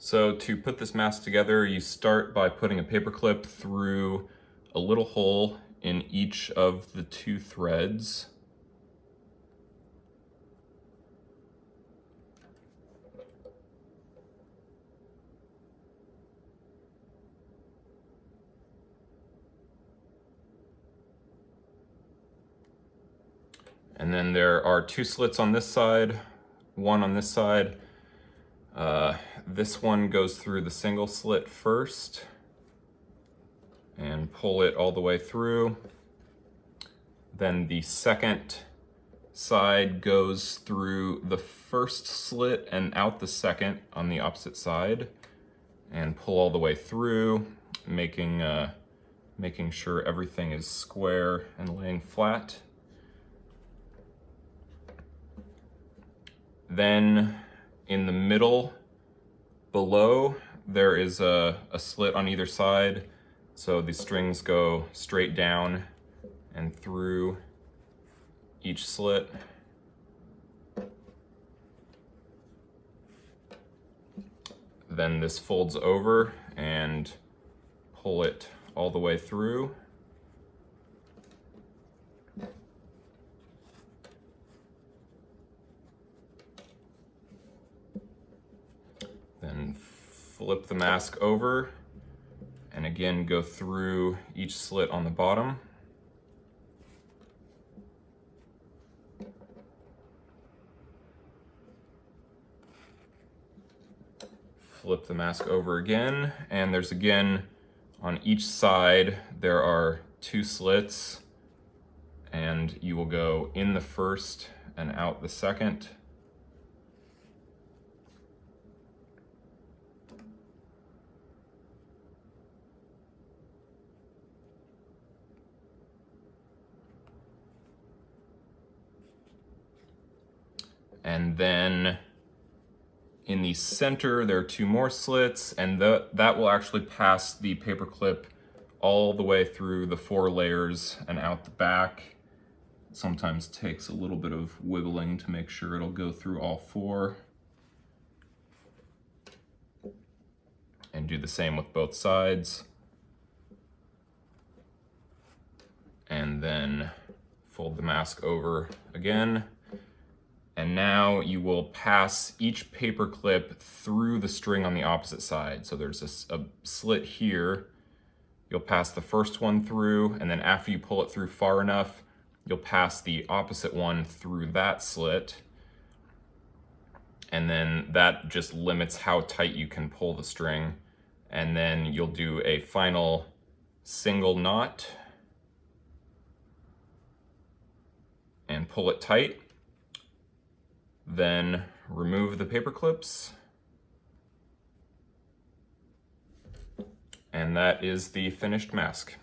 So to put this mask together, you start by putting a paper clip through a little hole in each of the two threads. And then there are two slits on this side, one on this side. This one goes through the single slit first and pull it all the way through. Then the second side goes through the first slit and out the second on the opposite side and pull all the way through, making sure everything is square and laying flat. Then in the middle below, there is a slit on either side, so the strings go straight down and through each slit. Then this folds over and pull it all the way through. Then flip the mask over and again go through each slit on the bottom. Flip the mask over again, and there's again on each side there are two slits, and you will go in the first and out the second. And then in the center, there are two more slits, and that will actually pass the paper clip all the way through the 4 layers and out the back. It sometimes takes a little bit of wiggling to make sure it'll go through all 4. And do the same with both sides. And then fold the mask over again. And now you will pass each paper clip through the string on the opposite side. So there's a slit here. You'll pass the first one through, and then after you pull it through far enough, you'll pass the opposite one through that slit. And then that just limits how tight you can pull the string. And then you'll do a final single knot and pull it tight. Then remove the paper clips. And that is the finished mask.